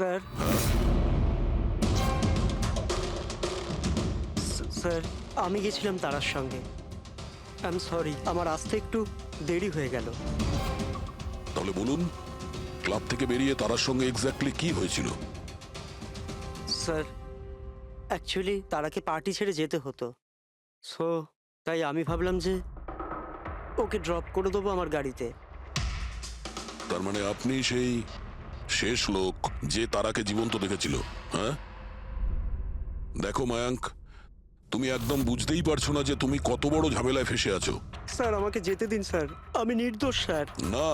Sir sir আমি গেছিলাম তারার সঙ্গে। আই এম সরি, আমার আসতে একটু দেরি হয়ে গেল। তাহলে বলুন, ক্লাব থেকে বেরিয়ে তারার সঙ্গে এক্স্যাক্টলি কি হয়েছিল? স্যার অ্যাকচুয়ালি তারাকে পার্টি ছেড়ে যেতে হতো, সো তাই আমি ভাবলাম যে ওকে ড্রপ করে দেবো আমার গাড়িতে। তার মানে আপনি সেই শেষ লোক যে তারাকে জীবন্ত দেখেছিল, হ্যাঁ? দেখো মায়াঙ্ক, তুমি একদম বুঝতেই পারছো না যে তুমি কত বড় ঝামেলায় ফেসে আছো। স্যার আমাকে যেতে দিন স্যার, আমি নির্দোষ স্যার। না,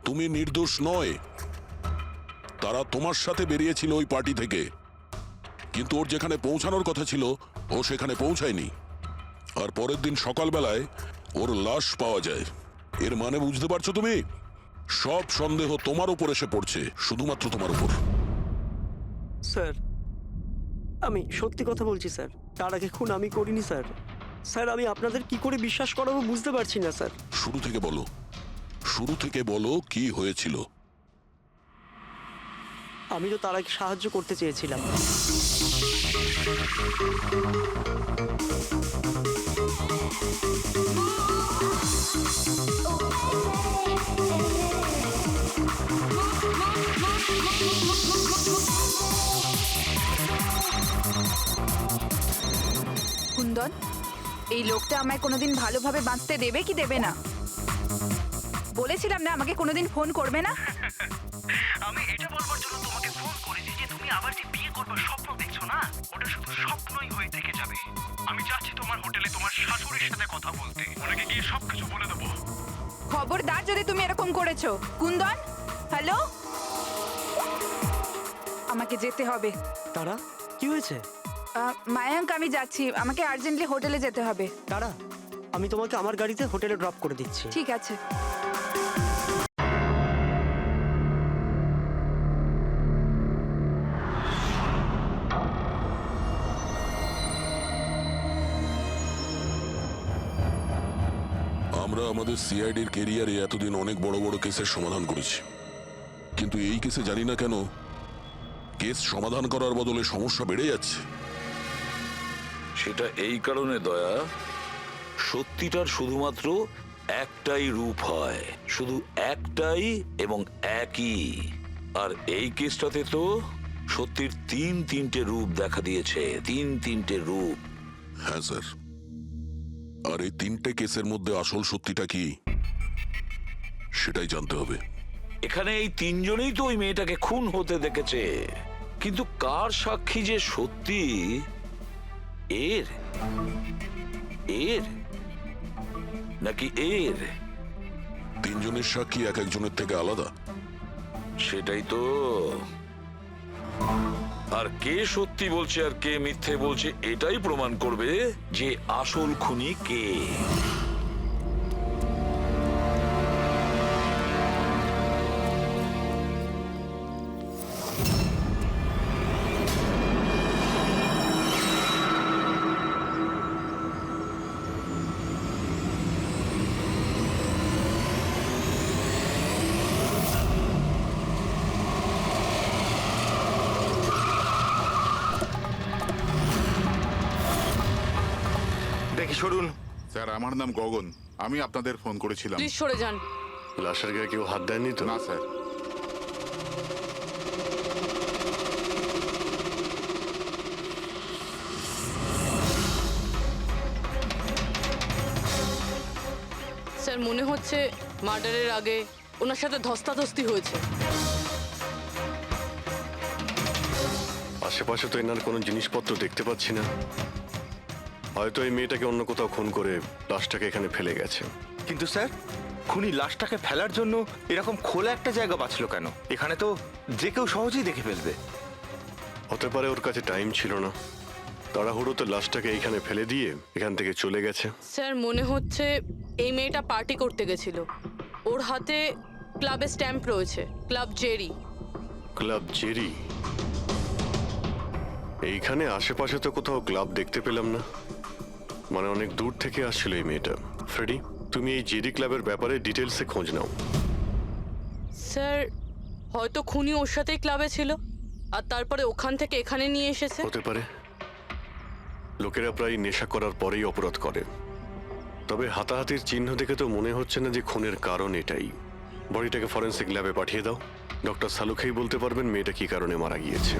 তুমি নির্দোষ নয়। তারা তোমার সাথে বেরিয়েছিল ওই পার্টি থেকে, কিন্তু ওর যেখানে পৌঁছানোর কথা ছিল ও সেখানে পৌঁছায়নি। আর পরের দিন সকালবেলায় ওর লাশ পাওয়া যায়। এর মানে বুঝতে পারছো তুমি? সব সন্দেহ তোমার উপর এসে পড়ছে, শুধুমাত্র তোমার উপর। স্যার আমি সত্যি কথা বলছি স্যার, তার আগে খুন আমি করিনি স্যার। স্যার আমি আপনাদের কি করে বিশ্বাস করাবো বুঝতে পারছি না স্যার। শুরু থেকে বলো, শুরু থেকে বলো কি হয়েছিল। আমি তো তারাকে সাহায্য করতে চেয়েছিলাম। কুন্দন, এই লোকটা আমায় কোনোদিন ভালোভাবে বাঁচতে দেবে কি দেবে না? বলেছিলাম না আমাকে কোনোদিন ফোন করবে না। আমি এটা বলবার জন্য তোমাকে ফোন করেছি যে তুমি আবার যে বিয়ে করবার স্বপ্ন দেখছো না, ওটা শুধু স্বপ্নই হয়ে থেকে যাবে। আমি যাচ্ছি তোমার হোটেলে তোমার শাশুড়ির সাথে কথা বলতে, ওনাকে গিয়ে সবকিছু বলে দেবো। খবরদার যদি তুমি এরকম করেছো। কুন্দন, হ্যালো, আমাকে যেতে হবে। তারা কি হয়েছে? মায়াঙ্ক, আমি যাচ্ছি, আমাকে আর্জেন্টলি হোটেলে যেতে হবে। তারা আমি তোমাকে আমার গাড়িতে হোটেলে ড্রপ করে দিচ্ছি। ঠিক আছে। আমরা আমাদের সিআইডির কেরিয়ারে এতদিন অনেক বড় বড় কেসের সমাধান করেছি, কিন্তু এই কেসে জানি না কেন কেস সমাধান করার বদলে সমস্যা বেড়ে যাচ্ছে। সেটা এই কারণে দয়া, সত্যিটার শুধুমাত্র একটাই রূপ হয়, শুধু একটাই এবং একই। আর এই কেসটাতে তো সত্যির তিনটে রূপ দেখা দিয়েছে, তিনটে রূপ। হ্যাঁ স্যার, আর এই তিনটে কেসের মধ্যে আসল সত্যিটা কি সেটাই জানতে হবে। এখানে এই তিনজনেই তো ওই মেয়েটাকে খুন হতে দেখেছে, কিন্তু কার সাক্ষী যে সত্যি, এর এর নাকি এর? তিনজনের সাক্ষী এক একজনের থেকে আলাদা। সেটাই তো। আর কে সত্যি বলছে আর কে মিথ্যে বলছে এটাই প্রমাণ করবে যে আসল খুনি কে। দেখি সরুন। স্যার, আমার নাম গগন, আমি আপনাদের ফোন করেছিলাম। প্লিজ সরে যান। লাশের গায়ে কেউ হাত দেয়নি তো? না স্যার। স্যার মনে হচ্ছে মার্ডারের আগে ওনার সাথে ধস্তাধস্তি হয়েছে। আশেপাশে তো এনার কোনো জিনিসপত্র দেখতে পাচ্ছি না। হয়তো এই মেয়েটাকে অন্য কোথাও খুন করে লাশটাকে এখানে ফেলে গেছে। কিন্তু স্যার, খুনি লাশটাকে ফেলার জন্য এরকম খোলা একটা জায়গা বাঁচলো কেন? এখানে তো যে কেউ সহজেই দেখে ফেলবে। হতে পারে ওর কাছে টাইম ছিল না, তাড়াহুড়োতে লাশটাকে এইখানে ফেলে দিয়ে এখান থেকে চলে গেছে। স্যার মনে হচ্ছে এই মেয়েটা পার্টি করতে গেছিল। ওর হাতে ক্লাবের স্ট্যাম্প রয়েছে, ক্লাব জেরি। Club Jerry? এইখানে আশেপাশে তো কোথাও ক্লাব দেখতে পেলাম না, মানে অনেক দূর থেকে আসছিল এই মেয়েটা। ফ্রেডি, তুমি এই জেরি ক্লাবের ব্যাপারে ডিটেলসে খোঁজ নাও। স্যার হয়তো খুনি ওর সাথেই ক্লাবে ছিল আর তারপরে ওখান থেকে এখানে নিয়ে এসেছে। হতে পারে। লোকেরা প্রায় নেশা করার পরেই অপরাধ করে। তবে হাতাহাতির চিহ্ন দেখে তো মনে হচ্ছে না যে খুনের কারণ এটাই। বডিটাকে ফরেন্সিক ল্যাবে পাঠিয়ে দাও। ডক্টর সালুখেই বলতে পারবেন মেয়েটা কি কারণে মারা গিয়েছে।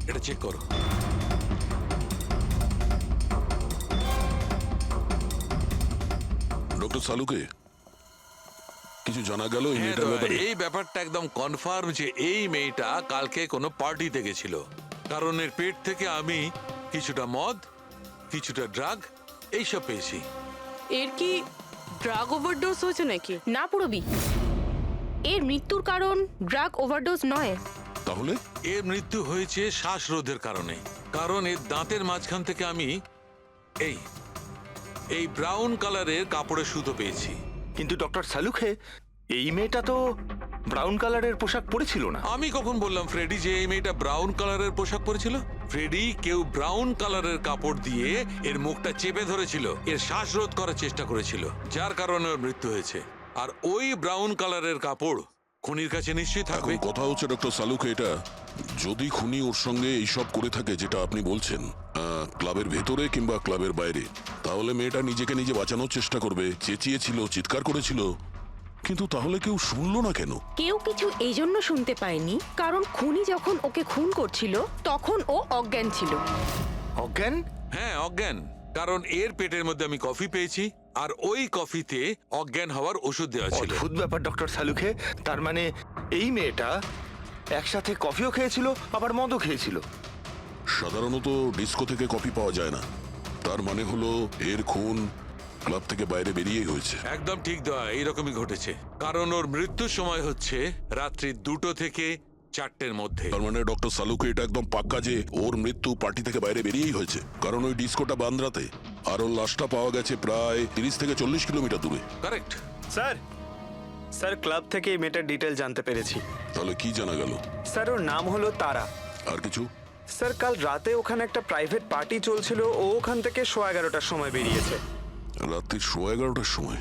এটা চেক করো। ডক্টর সালুকে কিছু জানা গেল এই হ্যাঁ, মেয়েটার ব্যাপারে? এই ব্যাপারটা একদম কনফার্ম যে এই মেয়েটা কালকে কোনো পার্টিতে গেছিল। কারণ এর পেট থেকে আমি কিছুটা মদ, কিছুটা ড্রাগ এইসব পেয়েছি। এর কি ড্রাগ ওভারডোজ হয়েছে নাকি? না পুরবি, এর মৃত্যুর কারণ ড্রাগ ওভারডোজ নয়। তাহলে এর মৃত্যু হয়েছে শ্বাসরোধের কারণে। কারণ এর দাঁতের মাঝখান থেকে আমি এই এই ব্রাউন কালারের কাপড়ের সুতো পেয়েছি। কিন্তু ডক্টর সালুখে, এই মেয়েটা তো ব্রাউন কালারের পোশাক পরেছিল না। আমি কখন বললাম ফ্রেডি যে এই মেয়েটা ব্রাউন কালারের পোশাক পরেছিল? ফ্রেডি, কেউ ব্রাউন কালারের কাপড় দিয়ে এর মুখটা চেপে ধরেছিল, এর শ্বাসরোধ করার চেষ্টা করেছিল, যার কারণে ওর মৃত্যু হয়েছে। আর ওই ব্রাউন কালারের কাপড় খুনির কাছে নিশ্চয়ই থাকবে। এখন কথা হচ্ছে ডক্টর সালুকে, এটা যদি খুনি ওর সঙ্গে এইসব করে থাকে যেটা আপনি বলছেন, ক্লাবের ভেতরে কিংবা ক্লাবের বাইরে, তাহলে মেয়েটা নিজেকে নিজে বাঁচানোর চেষ্টা করবে, চেঁচিয়েছিল, চিৎকার করেছিল, কিন্তু তাহলে কেউ শুনলো না কেন? কেউ কিছু এই জন্য শুনতে পায়নি কারণ খুনি যখন ওকে খুন করছিল তখন ও অজ্ঞান ছিল। অজ্ঞান? হ্যাঁ, অজ্ঞান। কারণ এর পেটের মধ্যে আমি কফি পেয়েছি আর ওই কফিতে অজ্ঞান হওয়ার ওষুধ দেওয়া ছিল। অদ্ভুত ব্যাপার ডক্টর সালুখে। তার মানে এই মেয়েটা একসাথে কফিও খেয়েছিল আবার মদও খেয়েছিল। সাধারণত ডিস্কো থেকে কফি পাওয়া যায় না, তার মানে হলো এর খুন ক্লাব থেকে বাইরে বেরিয়েই হয়েছে। একদম ঠিক দেওয়া, এইরকমই ঘটেছে। কারণ ওর মৃত্যুর সময় হচ্ছে রাত্রি 2টো থেকে 4টের মধ্যে। তার মানে ডক্টর সালুকে এটা একদম পাক্কা যে ওর মৃত্যু পার্টি থেকে বাইরে বেরিয়েই হয়েছে, কারণ ওই ডিস্কোটা বান্দ্রাতে আর ওর লাশটা পাওয়া গেছে প্রায় 30 থেকে 40 কিলোমিটার দূরে। কারেক্ট। স্যার ক্লাব থেকে এই মেয়েটার ডিটেল জানতে পেরেছি। তাহলে কি জানা গেল? স্যার ওর নাম হলো তারা। আর কিছু? স্যার কাল রাতে ওখানে একটা প্রাইভেট পার্টি চলছিল, ও ওখান থেকে 11:30টার সময় বেরিয়েছে। রাত্রি 11:30টার সময়?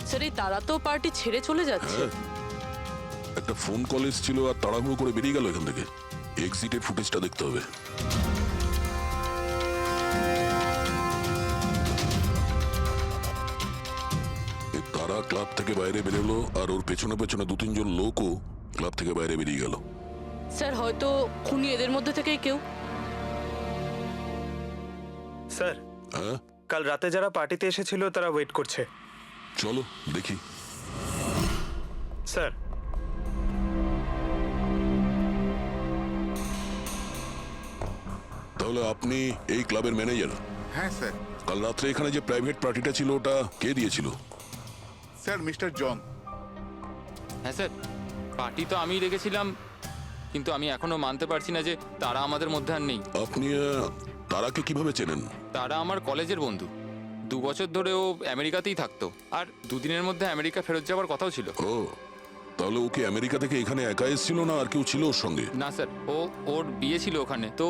স্যার এই তারা তো পার্টি ছেড়ে চলে যাচ্ছে। হ্যাঁ, একটা ফোন কল এসেছিল আর তাড়াহুড়ো করে বেরিয়ে গেল এখান থেকে। এক্সিটের ফুটেজটা দেখতে হবে। তারা ক্লাব থেকে বাইরে বেরোলো আর ওর পেছনে পেছনে 2-3 জন লোকও ক্লাব থেকে বাইরে বেরিয়ে গেল। স্যার হয়তো খুনি এদের মধ্যে থেকেই কেউ। স্যার হ্যাঁ, কাল রাতে যারা পার্টিতে এসেছিল তারা ওয়েট করছে। চলো দেখি। স্যার তাহলে আপনি এই ক্লাবের ম্যানেজার? হ্যাঁ স্যার। কাল রাত্রে এখানে যে প্রাইভেট পার্টিটা ছিল ওটা কে দিয়েছিল? Sir mister John. হ্যাঁ স্যার, পার্টি তো আমিই রেখেছিলাম, কিন্তু আমি এখনো মানতে পারছি না যে তারা আমাদের মধ্যে আর নেই। আপনি তারাকে কিভাবে চেনেন? তারা আমার কলেজের বন্ধু। 2 বছর ধরে ও আমেরিকাতেই থাকতো আর 2 দিনের মধ্যে আমেরিকা ফেরত যাওয়ার কথাও ছিল। ও, তাহলে ওকে আমেরিকা থেকে এখানে একা এসেছিল না আর কেউ ছিল ওর সঙ্গে? না স্যার, ওর বিয়ে ছিল ওখানে, তো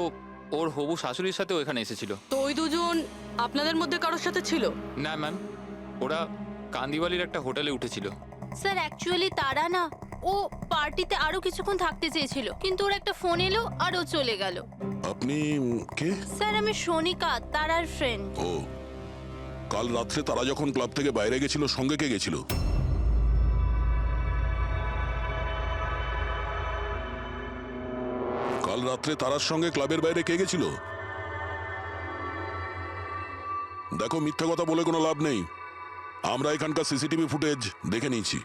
ওর হবু শাশুড়ির সাথেও এখানে এসেছিল। তো ওই দুজন আপনাদের মধ্যে কারোর সাথে ছিল? না ম্যাম, ওরা কান্দিওয়ালির একটা হোটেলে উঠেছিল। স্যার অ্যাকচুয়ালি তারা না, ও পার্টিতে আরো কিছুক্ষণ থাকতে চেয়েছিল কিন্তু ওর একটা ফোন এলো আর ও চলে গেল। আপনি কে? স্যার আমি সোনিকা, তারার ফ্রেন্ড। ও, কাল রাত্রে তারা যখন ক্লাব থেকে বাইরে গেছিল সঙ্গে কে গেছিল? কাল রাত্রে তারার সঙ্গে ক্লাবের বাইরে কে গেছিল? দেখো, মিথ্যা কথা বলে কোনো লাভ নেই। আমরা এখানকার সিসিটিভি ফুটেজ দেখে নিয়েছি।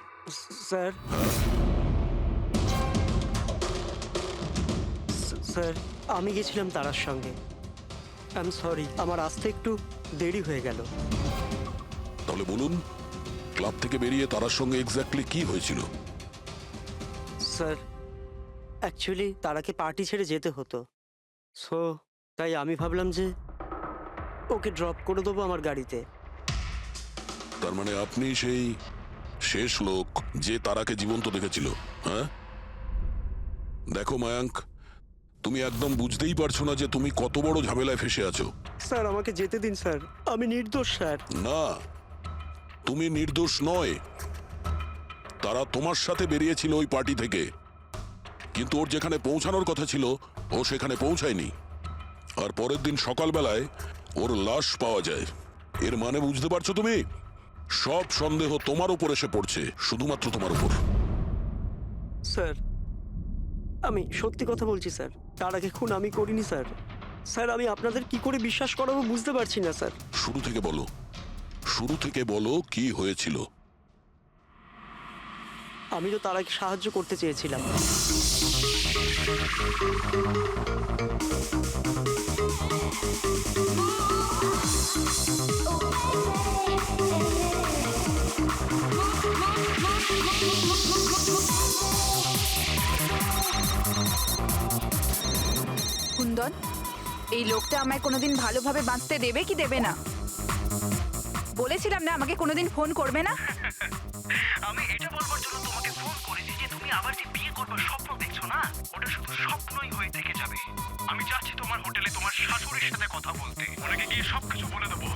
স্যার স্যার আমি গেছিলাম তারার সঙ্গে। আই এম সরি, আমার আসতে একটু দেরি হয়ে গেল। তাহলে বলুন, ক্লাব থেকে বেরিয়ে তারার সঙ্গে এক্স্যাক্টলি কি হয়েছিল? স্যার অ্যাকচুয়ালি তারাকে পার্টি ছেড়ে যেতে হতো, সো তাই আমি ভাবলাম যে ওকে ড্রপ করে দেবো আমার গাড়িতে। তার মানে আপনি সেই শেষ লোক যে তারাকে জীবন্ত দেখেছিল, হ্যাঁ? দেখো মায়াঙ্ক, তুমি একদম বুঝতেই পারছো না যে তুমি কত বড় ঝামেলায় ফেসে আছো। স্যার আমাকে যেতে দিন স্যার, আমি নির্দোষ স্যার। না, তুমি নির্দোষ নয়। তারা তোমার সাথে বেরিয়েছিল ওই পার্টি থেকে, কিন্তু ওর যেখানে পৌঁছানোর কথা ছিল ও সেখানে পৌঁছায়নি। আর পরের দিন সকালবেলায় ওর লাশ পাওয়া যায়। এর মানে বুঝতে পারছো তুমি? সব সন্দেহ তোমার উপর এসে পড়ছে, শুধুমাত্র তোমার উপর। স্যার আমি সত্যি কথা বলছি স্যার, তার আগে খুন আমি করিনি স্যার। স্যার আমি আপনাদের কি করে বিশ্বাস করাবো বুঝতে পারছি না স্যার। শুরু থেকে বলো, শুরু থেকে বলো কি হয়েছিল। আমি তো তারাকে সাহায্য করতে চেয়েছিলাম। কুন্দন, এই লোকটা আমায় কোনোদিন ভালোভাবে বাঁচতে দেবে কি দেবে না? বলেছিলাম না আমাকে কোনোদিন ফোন করবে না। আমি এটা বলবার জন্য তোমাকে ফোন করেছি যে তুমি আবার যে বিয়ে করবার স্বপ্ন দেখছো না, ওটা শুধু স্বপ্নই হয়ে থেকে যাবে। আমি যাচ্ছি তোমার হোটেলে তোমার শাশুড়ির সাথে কথা বলতে, ওনাকে গিয়ে সবকিছু বলে দেবো।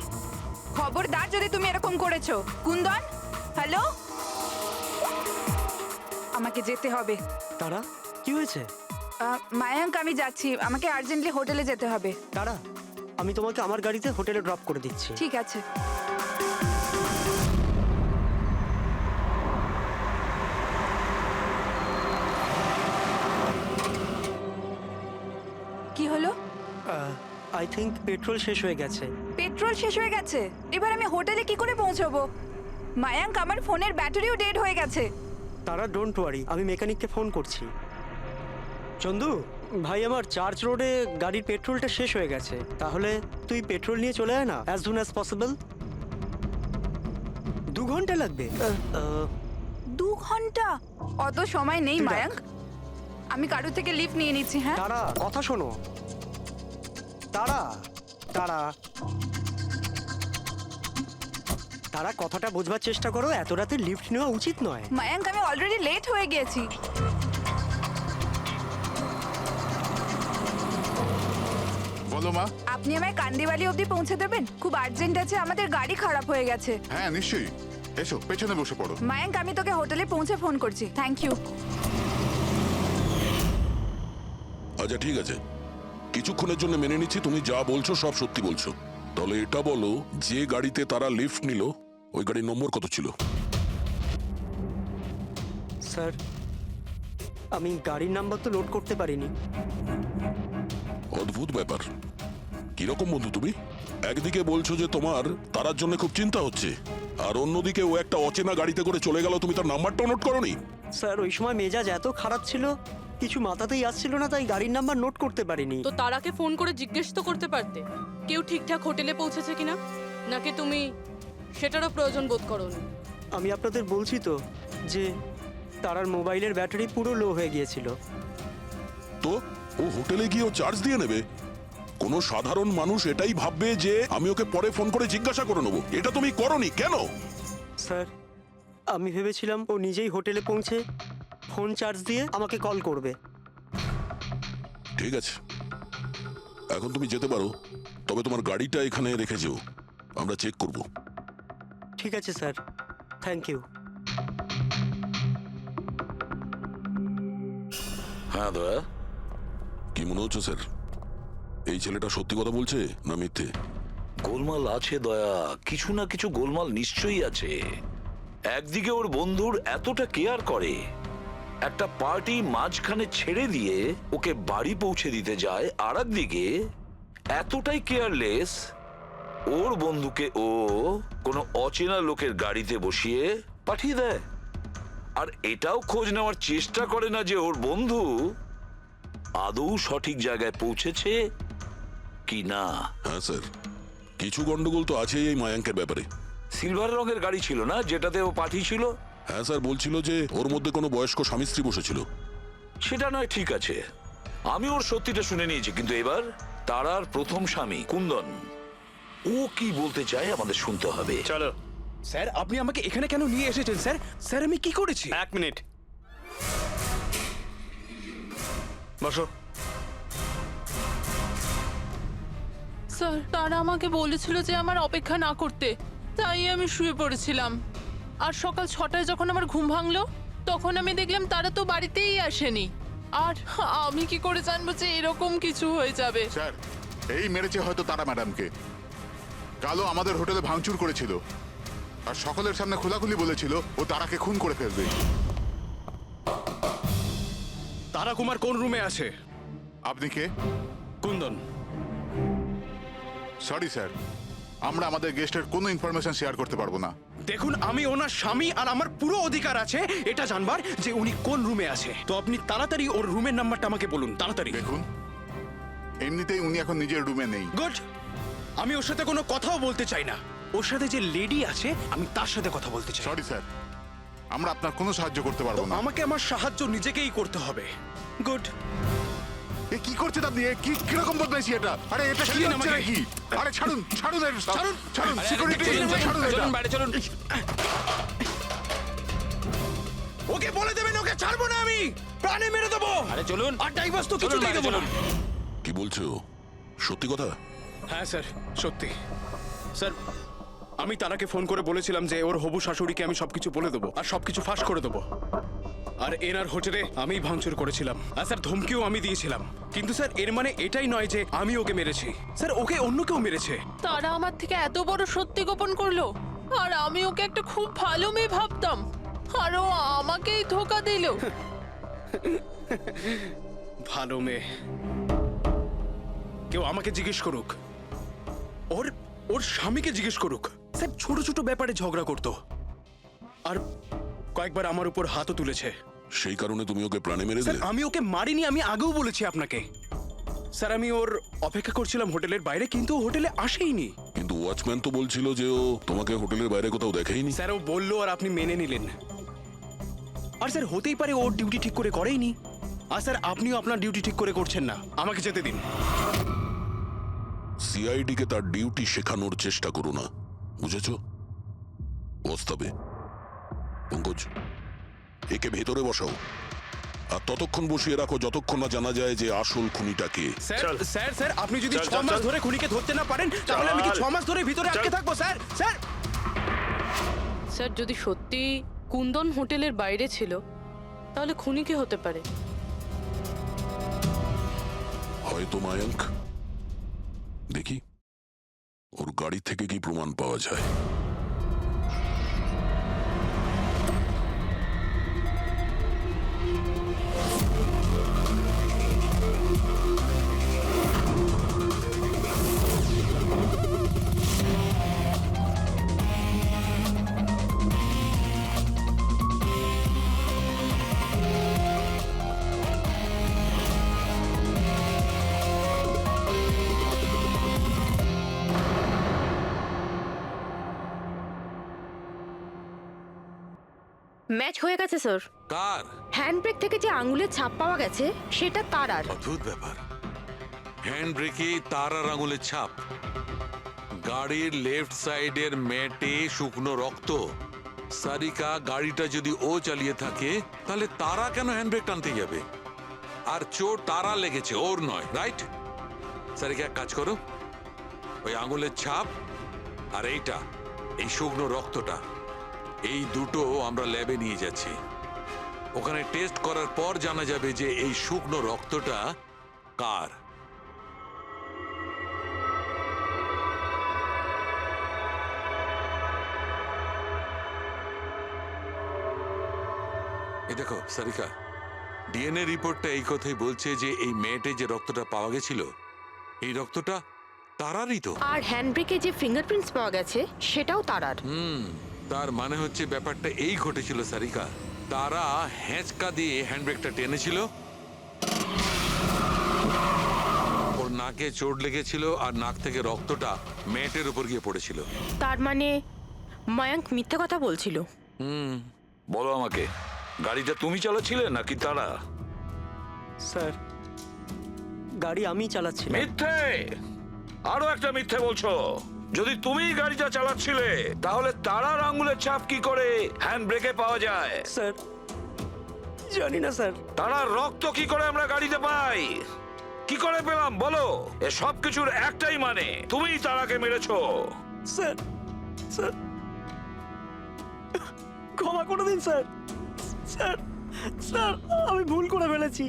খবরদার যদি তুমি এরকম করেছো। কুন্দন, হ্যালো, আমাকে যেতে হবে। তারা কি হয়েছে? মায়াঙ্ক, আমি যাচ্ছি, আমাকে আর্জেন্টলি হোটেলে যেতে হবে। তারা আমি তোমাকে আমার গাড়িতে হোটেলে ড্রপ করে দিচ্ছি। ঠিক আছে। কি হলো? আই থিঙ্ক পেট্রোল শেষ হয়ে গেছে। পেট্রোল শেষ হয়ে গেছে? এবার আমি হোটেলে কি করে পৌঁছবো? মায়াঙ্ক, আমার ফোনের ব্যাটারিও ডেড হয়ে গেছে। তারা ডোন্ট ওয়ারি, আমি মেকানিককে ফোন করছি। চন্দু ভাই, আমার চার্চ রোডে গাড়ির পেট্রোলটা শেষ হয়ে গেছে। তাহলে তুই পেট্রোল নিয়ে চলে আয় না, অ্যাজ সুন অ্যাজ পসিবল। 2 ঘন্টা লাগবে। 2 ঘন্টা? অত সময় নেই তুই রাখ। মায়াঙ্ক, আমি কারোর থেকে লিফট নিয়ে নিচ্ছি। হ্যাঁ, তারা কথা শোনো। তারা তারা তারা কথাটা বোঝবার চেষ্টা করো, এত রাতে লিফট নেওয়া উচিত নয়। মায়াঙ্ক, আমি অলরেডি লেট হয়ে গেছি। বলো মা। আপনি আমায় কান্দিবালি অবধি পৌঁছে দেবেন? খুব আর্জেন্ট আছে, আমাদের গাড়ি খারাপ হয়ে গেছে। হ্যাঁ নিশ্চয়ই, এসো পেছনে বসে পড়ো। মায়াঙ্ক, আমি তোকে হোটেলে পৌঁছে ফোন করছি। Thank you. আচ্ছা ঠিক আছে, কিছুক্ষণের জন্য মেনে নিচ্ছি তুমি যা বলছো সব সত্যি বলছো। তাহলে এটা বলো, যে গাড়িতে তারা লিফট নিল ওই গাড়ির নম্বর কত ছিল? স্যার আমি গাড়ির নাম্বার তো লোড করতে পারিনি। অদ্ভুত ব্যাপার। কিরকম বন্ধু তুমি? একদিকে বলছো যে তোমার তারার জন্য খুব চিন্তা হচ্ছে, আর অন্যদিকে ও একটা অচেনা গাড়িতে করে চলে গেল, তুমি তার নাম্বারটাও নোট করোনি? স্যার ওই সময় মেজাজ এত খারাপ ছিল, কিছু মাথাতেই আসছিল না, তাই গাড়ির নাম্বার নোট করতে পারিনি। তো তারাকে ফোন করে জিজ্ঞেস তো করতে পারতে কেউ ঠিকঠাক হোটেলে পৌঁছেছে কিনা, নাকি তুমি সেটারও প্রয়োজন বোধ করোনি? আমি আপনাদের বলছি তো যে তারার মোবাইলের ব্যাটারি পুরো লো হয়ে গিয়েছিল। তো ও হোটেলে গিয়ে ও চার্জ দিয়ে নেবে? কোনো সাধারণ মানুষ এটাই ভাববে যে আমি ওকে পরে ফোন করে জিজ্ঞাসা করে নেবো। এটা তুমি করোনি কেন? স্যার আমি ভেবেছিলাম ও নিজেই হোটেলে পৌঁছে ফোন চার্জ দিয়ে আমাকে কল করবে। ঠিক আছে, এখন তুমি যেতে পারো, তবে তোমার গাড়িটা এখানে রেখে যেও, আমরা চেক করব। ঠিক আছে স্যার, থ্যাংক ইউ। হ্যাঁ দয়া, কি মনে হচ্ছে স্যার, এই ছেলেটা সত্যি কথা বলছে না মিথ্যে? গোলমাল আছে দয়া, কিছু না কিছু গোলমাল নিশ্চয়ই আছে। একদিকে ওর বন্ধুর এতটা কেয়ার করে, একটা পার্টি মাঝখানে ছেড়ে দিয়ে ওকে বাড়ি পৌঁছে দিতে যায়, আর একদিকে এতটাই কেয়ারলেস ওর বন্ধুকে ও কোনো অচেনা লোকের গাড়িতে বসিয়ে পাঠিয়ে দেয়। আর এটাও খোঁজ নেওয়ার চেষ্টা করে না যে ওর বন্ধু আদৌ সঠিক জায়গায় পৌঁছেছে কি না। হ্যাঁ স্যার, কিছু গন্ডগোল তো আছেই এই মায়াঙ্কের ব্যাপারে। সিলভার রঙের গাড়ি ছিল না যেটাতে ও পাঠিয়েছিল? হ্যাঁ স্যার, বলছিল যে ওর মধ্যে কোনো বয়স্ক স্বামী স্ত্রী বসেছিল। সেটা নয়, ঠিক আছে, আমি ওর সত্যিটা শুনে নিয়েছি, কিন্তু এবার তারার প্রথম স্বামী কুন্দন, ও কি বলতে চায় আমাদের শুনতে হবে। চলো। স্যার আপনি আমাকে এখানে কেন নিয়ে এসেছেন স্যার? স্যার আমি কি করেছি? 1 মিনিট বসো। স্যার তারা আমাকে বলেছিল যে আমার অপেক্ষা না করতে, তাই আমি শুয়ে পড়েছিলাম। আর সকাল 6টায় যখন আমার ঘুম ভাঙলো তখন আমি দেখলাম তারা তো বাড়িতেই আসেনি। আর আমি কি করে জানবো যে এরকম কিছু হয়ে যাবে? স্যার, এই মেরেছে হয়তো তারা ম্যাডামকে। কালো আমাদের হোটেলে ভাঙচুর করেছিল আর সকলের সামনে খোলাখুলি বলেছিল ও তারাকে খুন করে ফেলবে। তারা কুমার কোন রুমে আছে? আপনি কে? কুন্দন। সরি স্যার, আমরা আমাদের গেস্টের কোনো ইনফরমেশন শেয়ার করতে পারবো না। দেখুন আমি ওনার স্বামী আর আমার পুরো অধিকার আছে এটা জানবার যে উনি কোন রুমে আছে। তো আপনি তাড়াতাড়ি ওর রুমের নাম্বারটা আমাকে বলুন, তাড়াতাড়ি। দেখুন, এমনিতেই উনি এখন নিজের রুমে নেই। গুড। আমি ওর সাথে কোনো কথাও বলতে চাই না। ওর সাথে যে লেডি আছে আমি তার সাথে কথা বলতে চাই। সরি স্যার, আমরা আপনার কোনো সাহায্য করতে তো পারবো না। আমাকে আমার সাহায্য নিজেকেই করতে হবে। গুড। এ কি করছেন আপনি? এ কি কিরকম বদমাইশি এটা? আরে এটা কি ছেড়ে দিন হচ্ছে আমাকে। নাকি? আরে ছাড়ুন, ছাড়ুন, ছাড়ুন। ছাড়ুন, আরে, সিকিউরিটি চলুন, ছাড়ুন এটা। চলুন বাইরে চলুন। ওকে বলে দেবেন ওকে ছাড়বো না আমি, প্রাণে মেরে দেবো। আরে চলুন। আর ডাইভার্স তো চলুন কিছুতেই বাইরে দেবো না। চলুন। কি বলছো? সত্যি কথা? হ্যাঁ স্যার, সত্যি। স্যার আমি তারাকে ফোন করে বলেছিলাম যে ওর হবু শাশুড়িকে আমি সবকিছু বলে দেবো আর সবকিছু ফাঁস করে দেবো। আর এনার হোটেলে আমি ভাঙচুর করেছিলাম আর স্যার ধমকিও আমি দিয়েছিলাম। কিন্তু স্যার এর মানে এটাই নয় যে আমি ওকে মেরেছি। স্যার ওকে অন্য কেউ মেরেছে। তারা আমার থেকে এত বড় সত্যি গোপন করলো, আর আমি ওকে একটা খুব ভালো মেয়ে ভাবতাম, আর ও আমাকেই ধোকা দিল। ভালো মেয়ে? কেউ আমাকে জিজ্ঞেস করুক, ওর ওর স্বামীকে জিজ্ঞেস করুক। স্যার ছোট ছোট ব্যাপারে ঝগড়া করতো আর কয়েকবার আমার উপর হাতও তুলেছে। সেই কারণে তুমি ওকে প্রাণে মেরে স্যার দিলে? আমি ওকে মারিনি, আমি আগেও বলেছি আপনাকে। স্যার আমি ওর অপেক্ষা করছিলাম হোটেলের বাইরে, কিন্তু ও হোটেলে আসেইনি। কিন্তু ওয়াচম্যান তো বলছিল যে ও তোমাকে হোটেলের বাইরে কোথাও দেখেইনি। স্যার ও বললো আর আপনি মেনে নিলেন। আর স্যার হতেই পারে ওর ডিউটি ঠিক করে করেইনি। আর স্যার আপনিও আপনার ডিউটি ঠিক করে করছেন না। আমাকে যেতে দিন। সিআইডি কে তার ডিউটি শেখানোর চেষ্টা করো না, বুঝেছো? বস্তাবে। পঙ্কজ, একে ভেতরে বসাও আর ততক্ষণ বসিয়ে রাখো যতক্ষণ না জানা যায় যে আসল খুনিটা কে। স্যার চল। স্যার স্যার আপনি যদি চল, 6 চল, মাস চল। ধরে খুনিকে ধরতে না পারেন তাহলে আমি কি চল। 6 মাস ধরে ভিতরে আটকে চল। থাকবো? স্যার স্যার স্যার যদি সত্যি কুন্দন হোটেলের বাইরে ছিল তাহলে খুনি কে হতে পারে? হয়তো মায়াঙ্ক। দেখি ওর গাড়ি থেকে কি প্রমাণ পাওয়া যায়। ম্যাচ হয়ে গেছে স্যার। কার? হ্যান্ডব্রেক থেকে যে আঙুলের ছাপ পাওয়া গেছে সেটা তারার। অদ্ভুত ব্যাপার। হ্যান্ড ব্রেকে তারার আঙুলের ছাপ, গাড়ির লেফট সাইডের ম্যাটে শুকনো রক্ত। সারিকা গাড়িটা যদি ও চালিয়ে থাকে তাহলে তারা কেন হ্যান্ডব্রেক টানতে যাবে? আর চোট তারা লেগেছে, ওর নয়, রাইট? সারিকা এক কাজ করো, ওই আঙুলের ছাপ আর এইটা, এই শুকনো রক্তটা, এই দুটো আমরা ল্যাবে নিয়ে যাচ্ছি। ওখানে টেস্ট করার পর জানা যাবে যে এই শুকনো রক্তটা কার। এই দেখো সারিকা, ডিএনএ রিপোর্টটা এই কথাই বলছে যে এই মেয়েটে যে রক্তটা পাওয়া গেছিল এই রক্তটা তারারই তো। আর হ্যান্ডব্রেকে যে ফিঙ্গারপ্রিন্টস পাওয়া গেছে সেটাও তারার। তার মানে হচ্ছে ব্যাপারটা এই ঘটেছিল সারিকা, তারা হ্যাঁচকা দিয়ে হ্যান্ডব্রেকটা টেনেছিল, ওর নাকে চোট লেগেছিল আর নাক থেকে রক্তটা ম্যাটের উপর গিয়ে পড়েছিল। তার মানে মায়াঙ্ক মিথ্যে কথা বলছিল। বলো আমাকে, গাড়িটা তুমি চালাচ্ছিলে নাকি তারা? স্যার, গাড়ি আমি চালাচ্ছিলাম। মিথ্যে, আরো একটা মিথ্যে বলছো। যদি তুমি গাড়িটা চালাচ্ছিলে তাহলে তারার আঙুলের ছাপ কি করে হ্যান্ড ব্রেকে পাওয়া যায়? স্যার জানি না স্যার। তারার রক্ত কি করে আমরা গাড়িতে পাই? কি করে পেলাম বলো? এ সব কিছুর একটাই মানে, তুমিই তারাকে মেরেছো। স্যার স্যার ক্ষমা করে দিন স্যার। স্যার স্যার আমি ভুল করে ফেলেছি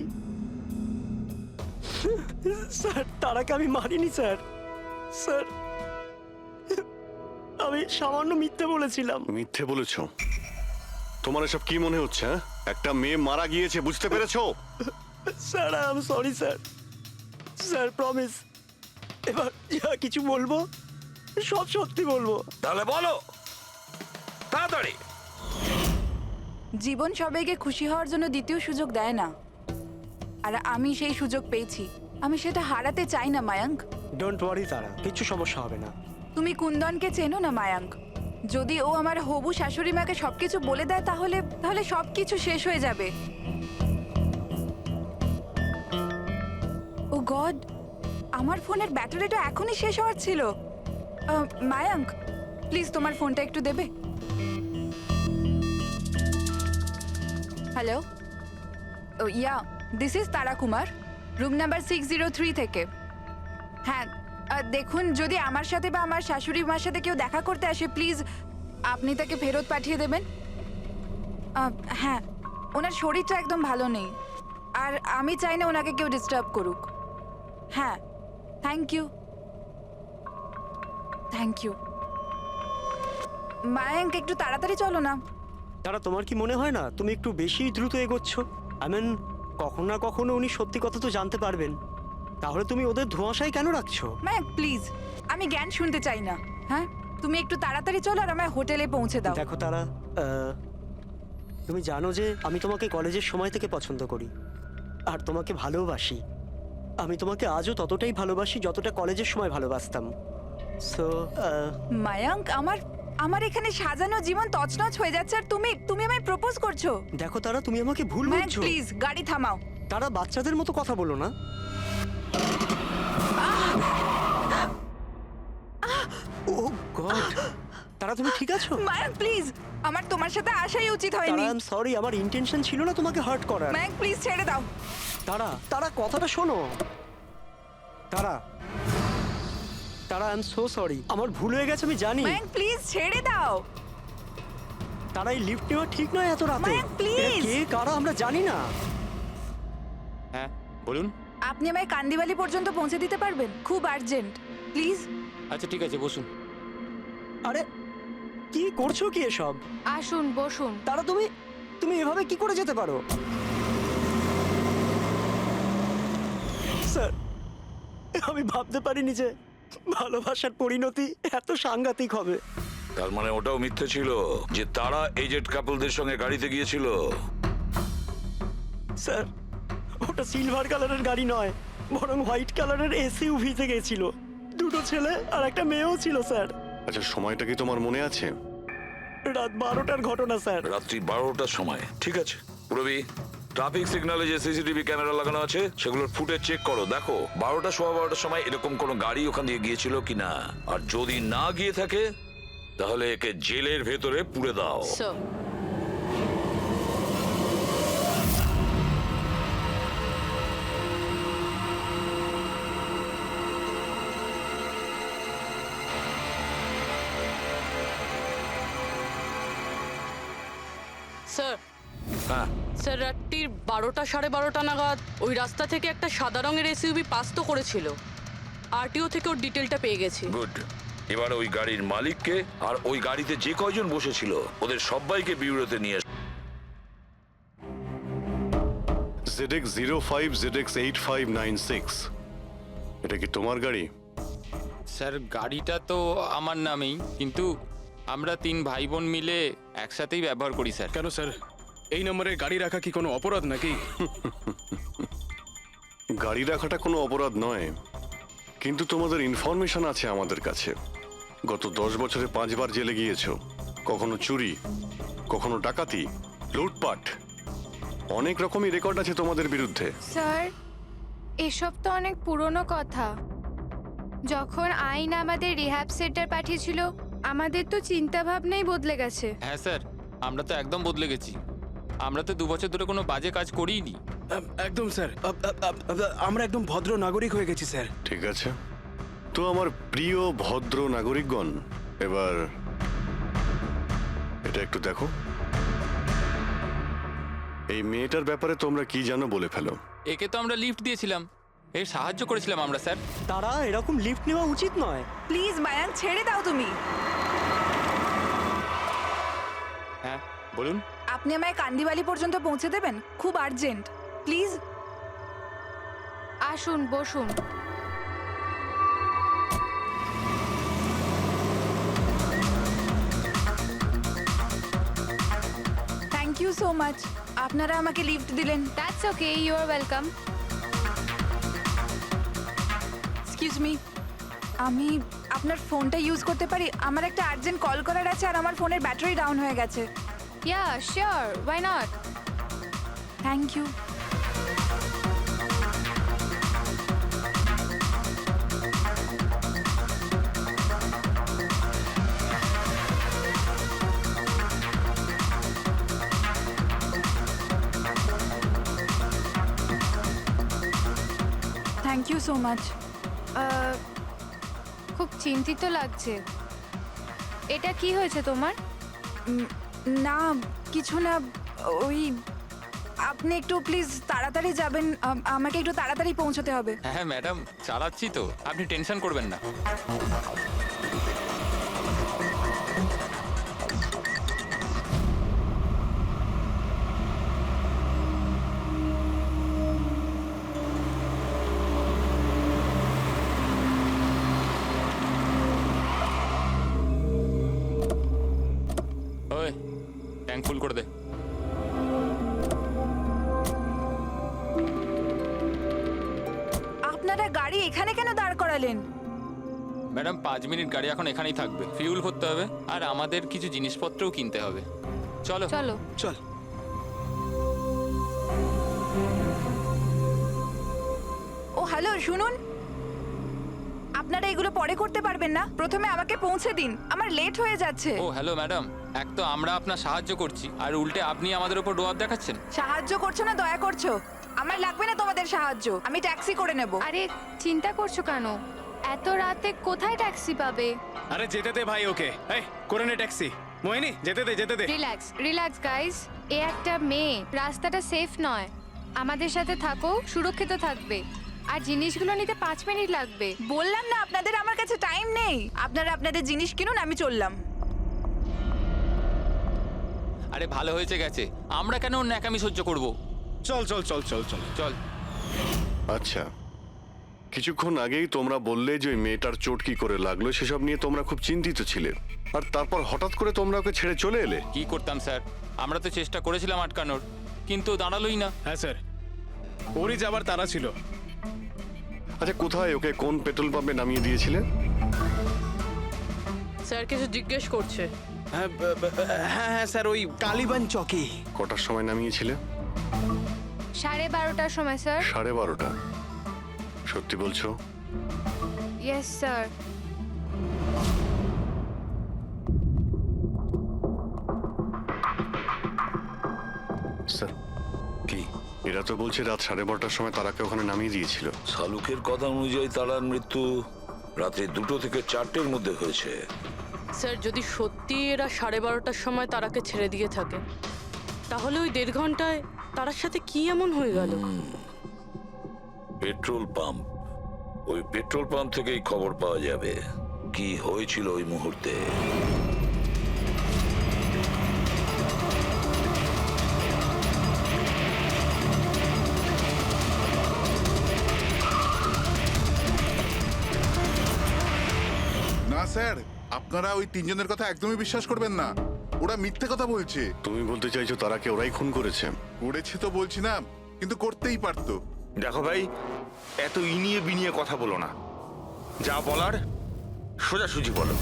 স্যার। তারাকে আমি মারিনি স্যার। স্যার আমি সামান্য মিথ্যে বলেছিলাম। মিথ্যে বলেছ? তোমার এসব কি মনে হচ্ছে? হ্যাঁ? একটা মেয়ে মারা গিয়েছে, বুঝতে পেরেছো? Sir I am sorry sir. Sir promise এবার যা কিছু বলবো সব সত্যি বলবো। তাহলে বলো তাড়াতাড়ি। জীবন সবাইকে খুশি হওয়ার জন্য দ্বিতীয় সুযোগ দেয় না, আর আমি সেই সুযোগ পেয়েছি। আমি সেটা হারাতে চাই না মায়াঙ্ক। ডোন্ট ওয়ারি তারা, কিচ্ছু সমস্যা হবে না। তুমি কুন্দনকে চেনো না মায়াঙ্ক? যদি ও আমার হবু শাশুড়ি মাকে সবকিছু বলে দেয় তাহলে তাহলে সবকিছু শেষ হয়ে যাবে। ও গড, আমার ফোনের ব্যাটারিটা এখনই শেষ হওয়ার ছিল। মায়াঙ্ক প্লিজ তোমার ফোনটা একটু দেবে? Hello, oh yeah, this is Tara Kumar, room number 603 থেকে। হ্যাঁ দেখুন, যদি আমার সাথে বা আমার শাশুড়ি মার সাথে কেউ দেখা করতে আসে প্লিজ আপনি তাকে ফেরত পাঠিয়ে দেবেন। হ্যাঁ, ওনার শরীরটা একদম ভালো নেই, আর আমি চাই না ওনাকে কেউ ডিস্টার্ব করুক। হ্যাঁ, thank you thank you. Mayank একটু তাড়াতাড়ি চলো না। তারা তোমার কি মনে হয় না তুমি একটু বেশি দ্রুত এগোচ্ছ? আই মিন কখনো না কখনো উনি সত্যি কথা তো জানতে পারবেন, তাহলে তুমি ওদের ধোঁয়াশায় কেন রাখছো? মায়াঙ্ক প্লিজ, আমি জ্ঞান শুনতে চাই না। হ্যাঁ, তুমি একটু তাড়াতাড়ি চলো আর আমায় হোটেলে পৌঁছে দাও। দেখো তারা, তুমি জানো যে আমি তোমাকে কলেজের সময় থেকে পছন্দ করি আর তোমাকে ভালোবাসি। আমি তোমাকে আজও ততটাই ভালোবাসি যতটা কলেজের সময় ভালোবাসতাম। সো মায়াঙ্ক, আমার এখানে সাজানো জীবন তছনছ হয়ে যাচ্ছে আর তুমি আমায় প্রপোজ করছো। দেখো তারা, তুমি আমাকে ভুল মায়াঙ্ক বুঝছো। প্লিজ গাড়ি থামাও। তারা বাচ্চাদের মতো কথা বলো না। ও গড, তারা তুমি ঠিক আছো? মায়াঙ্ক প্লিজ, আমার তোমার সাথে আসাই উচিত তারা হয়নি। আই এম সরি, আমার ইন্টেনশন ছিল না তোমাকে হার্ট করার। মায়াঙ্ক প্লিজ ছেড়ে দাও। তারা কথাটা শোনো। তারা আই এম সো সরি, আমার ভুল হয়ে গেছে আমি জানি। মায়াঙ্ক প্লিজ ছেড়ে দাও। তারা এই লিফট নেওয়া ঠিক নয় এত রাতে। মায়াঙ্ক, please! এরা কে কারা আমরা জানি না। হ্যাঁ বলুন। আপনি আমায় কান্দিবালি পর্যন্ত পৌঁছে দিতে পারবেন? খুব আর্জেন্ট, প্লিজ। আচ্ছা ঠিক আছে, বসুন। আরে কি করছো কি এসব? আসুন বসুন। তারা তুমি এভাবে কি করে যেতে পারো? স্যার আমি ভাবতে পারিনি যে ভালোবাসার পরিণতি এত সাংঘাতিক হবে। তার মানে ওটাও মিথ্যে ছিল যে তারা এজেড কাপলদের সঙ্গে গাড়িতে গিয়েছিল? স্যার ওটা সিলভার কালারের গাড়ি নয়, বরং হোয়াইট কালারের এসইউভিতে গেছিল। দুটো ছেলে আর একটা মেয়েও ছিল স্যার। আচ্ছা, সময়টা কি তোমার মনে আছে? রাত 12টার ঘটনা স্যার। রাত্রি 12টার সময়? ঠিক আছে রবি, ট্রাফিক সিগন্যালে যে সিসিটিভি ক্যামেরা লাগানো আছে সেগুলোর ফুটেজ চেক করো, দেখো 12টা সোয়া 12টার সময় এরকম কোনো গাড়ি ওখান দিয়ে গিয়েছিল কিনা। আর যদি না গিয়ে থাকে তাহলে একে জেলের ভেতরে পুরে দাও। স্যার, স্যার হ্যাঁ, স্যার রাত্রির 12টা সাড়ে 12টা নাগাদ ওই রাস্তা থেকে একটা সাদা রঙের এসইউভি পাস তো করেছিল। আরটিও থেকে ওর ডিটেলটা পেয়ে গেছি। গুড। এবার ওই গাড়ির মালিককে আর ওই গাড়িতে যে কয়জন বসেছিল ওদের সবাইকে বিউরোতে নিয়ে ZX05 ZX8596, এটা কি তোমার গাড়ি? স্যার গাড়িটা তো আমার নামেই, কিন্তু আমরা 3 ভাই বোন মিলে একসাথেই ব্যবহার করি স্যার। কেন স্যার, এই নম্বরে গাড়ি রাখা কি কোনো অপরাধ নাকি? গাড়ি রাখাটা কোনো অপরাধ নয়, কিন্তু তোমাদের ইনফরমেশন আছে আমাদের কাছে। গত 10 বছরে 5 বার জেলে গিয়েছো। কখনো চুরি, কখনো ডাকাতি, লুটপাট, অনেক রকমই রেকর্ড আছে তোমাদের বিরুদ্ধে। স্যার এসব তো অনেক পুরনো কথা। যখন আইন আমাদের রিহ্যাব সেন্টার পাঠিয়েছিল আমাদের তো চিন্তা ভাবনাই বদলে গেছে। হ্যাঁ স্যার, আমরা তো একদম বদলে গেছি। আমরা তো 2 বছর ধরে কোনো বাজে কাজ করিনি। একদম স্যার, আমরা একদম ভদ্র নাগরিক হয়ে গেছি স্যার। ঠিক আছে, তো আমার প্রিয় ভদ্র নাগরিকগণ, এবার এটা একটু দেখো। এই মেয়েটার ব্যাপারে তোমরা কি জানো বলে ফেলো। একে তো আমরা লিফট দিয়েছিলাম, এর সাহায্য করেছিলাম আমরা স্যার। তারা এরকম লিফট নেওয়া উচিত নয়। প্লিজ মায়াঙ্ক, ছেড়ে দাও তুমি। হ্যাঁ বলুন। আপনি আমায় কান্দিবালি পর্যন্ত পৌঁছে দেবেন? খুব আর্জেন্ট, প্লিজ। আসুন, বসুন। Thank you so much. আপনারা আমাকে লিফট দিলেন। That's okay, you are welcome. Excuse me, আমি আপনার ফোনটা ইউজ করতে পারি? আমার একটা আর্জেন্ট কল করার আছে আর আমার ফোনের ব্যাটারি ডাউন হয়ে গেছে। Yeah sure, why not. Thank you. Thank you so much. খুব চিন্তিত লাগছে। এটা কি হয়েছে তোমার? না কিছু না, ওই আপনি একটু প্লিজ তাড়াতাড়ি যাবেন, আমাকে একটু তাড়াতাড়ি পৌঁছতে হবে। হ্যাঁ ম্যাডাম, চালাচ্ছি তো, আপনি টেনশন করবেন না। ওই ট্যাঙ্ক ফুল করে দে। আপনারা গাড়ি এখানে কেন দাঁড় করালেন? ম্যাডাম 5 মিনিট গাড়ি এখন এখানেই থাকবে, ফিউল ভরতে হবে আর আমাদের কিছু জিনিসপত্রও কিনতে হবে। চলো চলো। চল। ও হ্যালো, শুনুন, আপনারা এগুলো পরে করতে পারবেন না? প্রথমে আমাকে পৌঁছে দিন, আমার লেট হয়ে যাচ্ছে। ও হ্যালো ম্যাডাম, এক তো আমরা আপনার সাহায্য করছি আর উল্টে আপনি আমাদের উপর ডোয়াব দেখাচ্ছেন। সাহায্য করছো না দয়া করছো? আমার লাগবে না তোমাদের সাহায্য, আমি ট্যাক্সি করে নেব। আরে চিন্তা করছো কেন? এত রাতে কোথায় ট্যাক্সি পাবে? আরে যেতে দে ভাই ওকে, এই করে নে ট্যাক্সি। মোহিনী যেতে দে, যেতে দে। রিল্যাক্স রিল্যাক্স গাইস, এ একটা মেয়ে, রাস্তাটা সেফ নয়। আমাদের সাথে থাকো, সুরক্ষিত থাকবে। আর জিনিসগুলো নিতে 5 মিনিট লাগবে। বললাম না আপনাদের আমার কাছে টাইম নেই। আপনারা আপনাদের জিনিস কিনুন, আমি চললাম। আরে ভালো হয়েছে গেছে, আমরা কেন ওর ন্যাকামি সহ্য করব? চল চল চল চল চল চল। আচ্ছা, কিছুক্ষণ আগেই তোমরা বললে যে ওই মেয়েটার চোট কি করে লাগলো সেসব নিয়ে তোমরা খুব চিন্তিত ছিলে, আর তারপর হঠাৎ করে তোমরা ওকে ছেড়ে চলে এলে। কি করতাম স্যার, আমরা তো চেষ্টা করেছিলাম আটকানোর, কিন্তু দাঁড়ালোই না। হ্যাঁ স্যার, ওরই যাবার তারা ছিল। আচ্ছা, কোথায় ওকে কোন পেট্রোল পাম্পে নামিয়ে দিয়েছিলে? স্যার কিছু জিজ্ঞেস করছে। হ্যাঁ হ্যাঁ স্যার, ওই কালীবান চকে। কটার সময় নামিয়েছিলে? 12:30টার সময় স্যার। 12:30টা? সত্যি বলছো? Yes sir. স্যার কি এরা তো বলছে রাত 12:30টার সময় তারাকে ওখানে নামিয়ে দিয়েছিল। শালুকের কথা অনুযায়ী তারার মৃত্যু রাত্রি 2টো থেকে 4টের মধ্যে হয়েছে। স্যার যদি সত্যি এরা 12:30টার সময় তারাকে ছেড়ে দিয়ে থাকে, তাহলে ওই 1.5 ঘন্টায় তারার সাথে কি এমন হয়ে গেল? পেট্রোল পাম্প, ওই পেট্রোল পাম্প থেকেই খবর পাওয়া যাবে কি হয়েছিল ওই মুহূর্তে। না স্যার, আপনারা ওই 3 জনের কথা একদমই বিশ্বাস করবেন না। ওরা মিথ্যে কথা বলছে। তুমি বলতে চাইছো তারাকে ওরাই খুন করেছে? করেছে তো বলছি না, কিন্তু করতেই পারতো। দেখো ভাই, এত ইনিয়ে বিনিয়ে কথা বলো না, যা বলার সোজাসুজি বলো।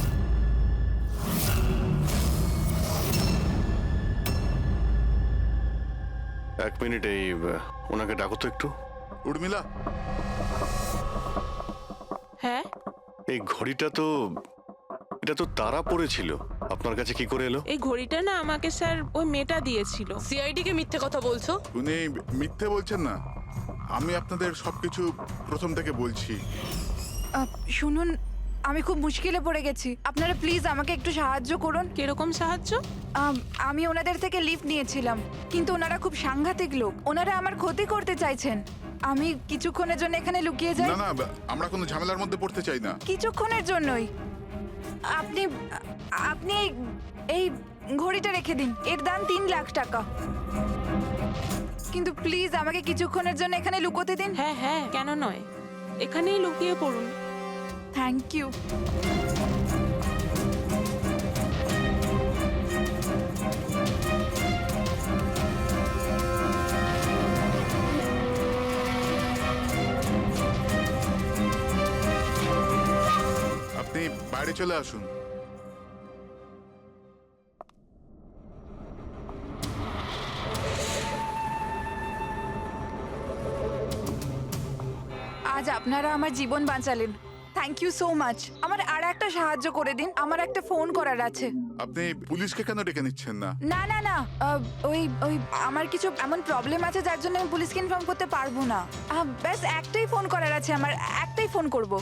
এক মিনিট, এই ওনাকে ডাকো তো একটু। উর্মিলা, হ্যাঁ এই ঘড়িটা তো এটা তো তারা পড়েছিল, আপনার কাছে কি করে এলো? এই ঘড়িটা না আমাকে স্যার ওই মেয়েটা দিয়েছিল। সিআইডি কে মিথ্যে কথা বলছো? উনি মিথ্যে বলছেন না, আমি আপনাদের সবকিছু প্রথম থেকে বলছি। শুনুন, আমি খুব মুশকিলে পড়ে গেছি, আপনারা প্লিজ আমাকে একটু সাহায্য করুন। কিরকম সাহায্য? আমি ওনাদের থেকে লিফট নিয়েছিলাম, কিন্তু ওনারা খুব সাংঘাতিক লোক, ওনারা আমার ক্ষতি করতে চাইছেন। আমি কিছুক্ষণের জন্য এখানে লুকিয়ে যাই। না না, আমরা কোনো ঝামেলার মধ্যে পড়তে চাই না। কিছুক্ষণের জন্যই। আপনি আপনি এই ঘড়িটা রেখে দিন, এর দাম 3 লাখ টাকা। কিন্তু প্লিজ আমাকে কিছুক্ষণের জন্য এখানে লুকোতে দিন। হ্যাঁ হ্যাঁ, কেন নয়, এখানেই লুকিয়ে পড়ুন। Thank you. আপনি বাইরে চলে আসুন। আজ আপনারা আমার জীবন বাঁচালেন, থ্যাংক ইউ সো মাচ। আমার আর একটা সাহায্য করে দিন, আমার একটা ফোন করার আছে। আপনি পুলিশকে কেন ডেকে নিচ্ছেন না? না না না, ওই ওই আমার কিছু এমন প্রবলেম আছে যার জন্য আমি পুলিশকে ইনফর্ম করতে পারবো না। ব্যাস একটাই ফোন করার আছে আমার, একটাই ফোন করব।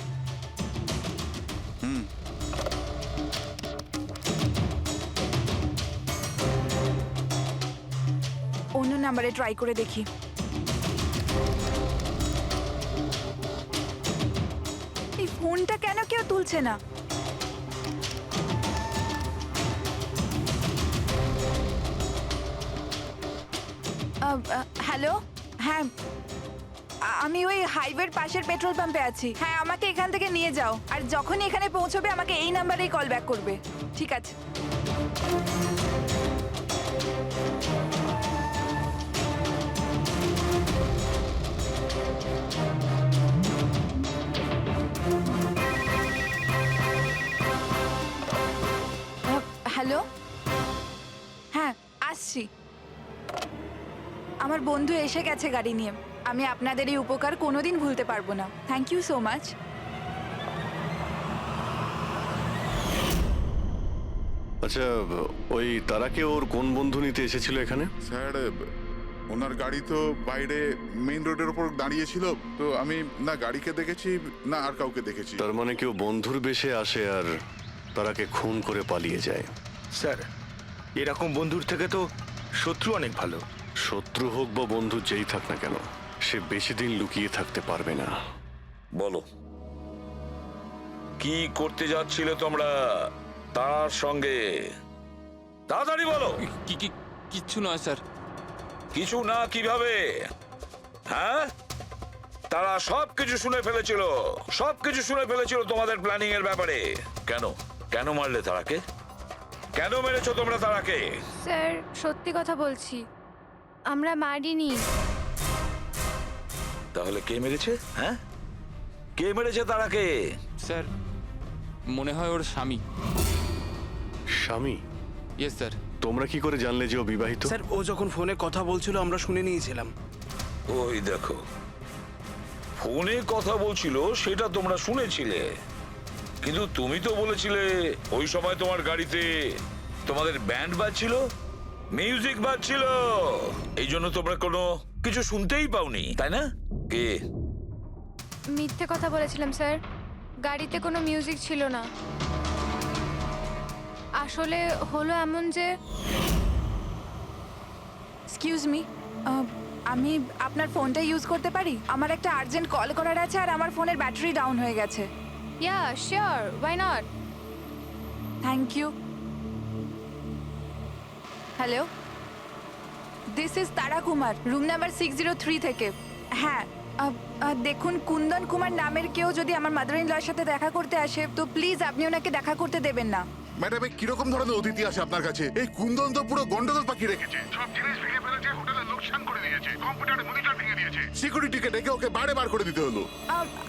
অন্য নাম্বারে ট্রাই করে দেখি। এই ফোনটা কেন কেউ তুলছে না? হ্যালো, হ্যাঁ আমি ওই হাইওয়ের পাশের পেট্রোল পাম্পে আছি। হ্যাঁ, আমাকে এখান থেকে নিয়ে যাও, আর যখনই এখানে পৌঁছবে আমাকে এই নাম্বারেই কল ব্যাক করবে। ঠিক আছে। হ্যালো, হ্যাঁ আসছি। আমার বন্ধু এসে গেছে গাড়ি নিয়ে। আমি আপনাদের এই উপকার কোনোদিন ভুলতে পারবো না। Thank you so much. আচ্ছা, ওই তারাকে ওর কোন বন্ধু নিতে এসেছিল এখানে? স্যার, ওনার গাড়ি তো বাইরে মেইন রোডের উপর দাঁড়িয়ে ছিল, তো আমি না গাড়িকে দেখেছি না আর কাউকে দেখেছি। তার মানে কেউ বন্ধুর বেশে আসে আর তারাকে খুন করে পালিয়ে যায়। স্যার, এরকম বন্ধুর থেকে তো শত্রু অনেক ভালো। শত্রু হোক বা বন্ধু যেই থাক না কেন, সে বেশি দিন লুকিয়ে থাকতে পারবে না। বলো, কি করতে যাচ্ছিলে তোমরা তার সঙ্গে? তাড়াতাড়ি বলো। কিচ্ছু নয় স্যার। কিছু না কিভাবে? হ্যাঁ, তারা সবকিছু শুনে ফেলেছিল, সবকিছু শুনে ফেলেছিল তোমাদের প্ল্যানিং এর ব্যাপারে। কেন কেন মারলে তারাকে? কেন মেরেছো তোমরা তারাকে? স্যার, সত্যি কথা বলছি, আমরা মারিনি। তাহলে কে মেরেছে? হ্যাঁ, কে মেরেছে তারাকে? স্যার, মনে হয় ওর স্বামী। স্বামী? Yes sir. তোমরা কি করে জানলে যে ও বিবাহিত? স্যার, ও যখন ফোনে কথা বলছিল আমরা শুনে নিয়েছিলাম। ওই দেখো, ফোনে কথা বলছিল সেটা তোমরা শুনেছিলে, কিন্তু তুমি তো বলেছিলে ওই সময় তোমার গাড়িতে তোমাদের ব্যান্ড বাজছিল, মিউজিক বাজছিল, এই জন্য তোমরা কোনো কিছু শুনতেই পাওনি, তাই না? কে? মিথ্যে কথা বলেছিলাম স্যার, গাড়িতে কোনো মিউজিক ছিল না। আসলে হলো এমন যে, এক্সকিউজ মি, আমি আপনার ফোনটা ইউজ করতে পারি? আমার একটা আর্জেন্ট কল করার আছে আর আমার ফোনের ব্যাটারি ডাউন হয়ে গেছে। Yeah sure, why not. Thank you. Hello, this is Tara Kumar, room number 603 থেকে। হ্যাঁ, দেখুন, কুন্দন কুমার নামের কেউ যদি আমার মাদার ইন লর সাথে দেখা করতে আসে তো প্লিজ আপনি ওনাকে দেখা করতে দেবেন না। ম্যাডাম, কিরকম ধরনের অতিথি আসে আপনার কাছে? এই কুন্দন তো পুরো গন্ডগোল পাখি রেখেছে, সব জিনিস ভেঙে ফেলেছে, হোটেলে লোকসান করে দিয়েছে, কম্পিউটারে মনিটর ভেঙে দিয়েছে, সিকিউরিটিকে ডেকে ওকে বাইরে বার করে দিতে হলো।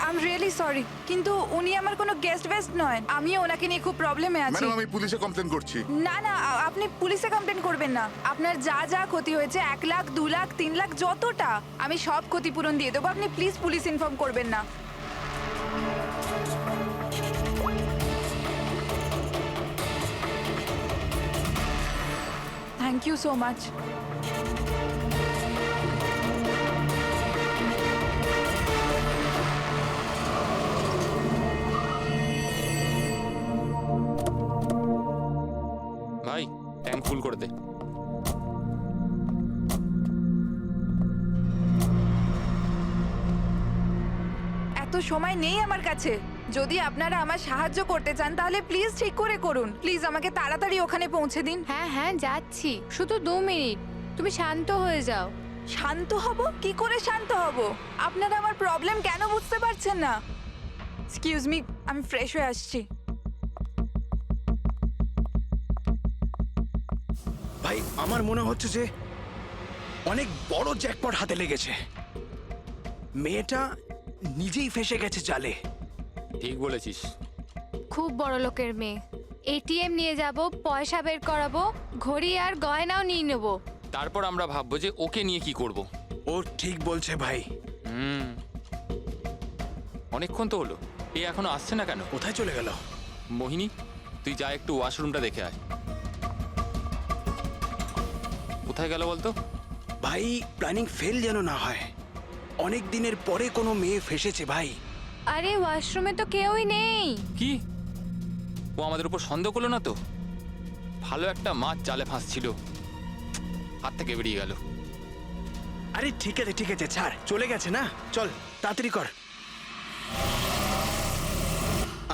আই এম রিয়েলি সরি, কিন্তু উনি আমার কোনো গেস্ট বেস্ট নয়। আমি ওনাকে নিয়ে খুব প্রবলেমে আছি। ম্যাডাম, আমি পুলিশে কমপ্লেন করছি। না না, আপনি পুলিশে কমপ্লেন করবেন না। আপনার যা যা ক্ষতি হয়েছে, 1 লাখ, 2 লাখ, 3 লাখ, যতটা, আমি সব ক্ষতিপূরণ দিয়ে দেবো। আপনি প্লিজ পুলিশ ইনফর্ম করবেন না। Thank you so much. ভাই ট্যাঙ্ক ফুল করে দে। এত সময় নেই আমার কাছে। যদি আপনারা আমার সাহায্য করতে চান তাহলে প্লিজ ঠিক করে করুন। প্লিজ আমাকে তাড়াতাড়ি ওখানে পৌঁছে দিন। হ্যাঁ হ্যাঁ যাচ্ছি, শুধু 2 মিনিট, তুমি শান্ত হয়ে যাও। শান্ত হব? কি করে শান্ত হব? আপনারা আমার প্রবলেম কেন বুঝতে পারছেন না? এক্সকিউজ মি, আমি ফ্রেশ হয়ে আসছি। ভাই আমার মনে হচ্ছে যে অনেক বড় জ্যাকপট হাতে লেগেছে। মেয়েটা নিজেই ফেসে গেছে জালে। ঠিক বলেছিস। খুব বড় লোকের মেয়ে। এটিএম নিয়ে যাব, পয়সা বের করাবো, ঘড়ি আর গয়নাও নিয়ে নেব। তারপর আমরা ভাববো যে ওকে নিয়ে কি করব। ও ঠিক বলছে ভাই। অনেকক্ষণ তো হলো, এ এখনো আসছে না কেন? কোথায় চলে গেল? মোহিনী, তুই যা একটু ওয়াশরুমটা দেখে আয়। কোথায় গেল বলতো? ভাই প্ল্যানিং ফেল যেন না হয়। অনেক দিনের পরে কোনো মেয়ে ফেসেছে ভাই। আরে ওয়াশরুমে তো কেউই নেই। কি ও আমাদের উপর সন্দেহ করলো না তো? ভালো একটা মাছ জালে ফাঁসছিল, হাত থেকে বেরিয়ে গেল। আরে ঠিক আছে ছাড়, চলে গেছে না, চল তাড়াতাড়ি কর।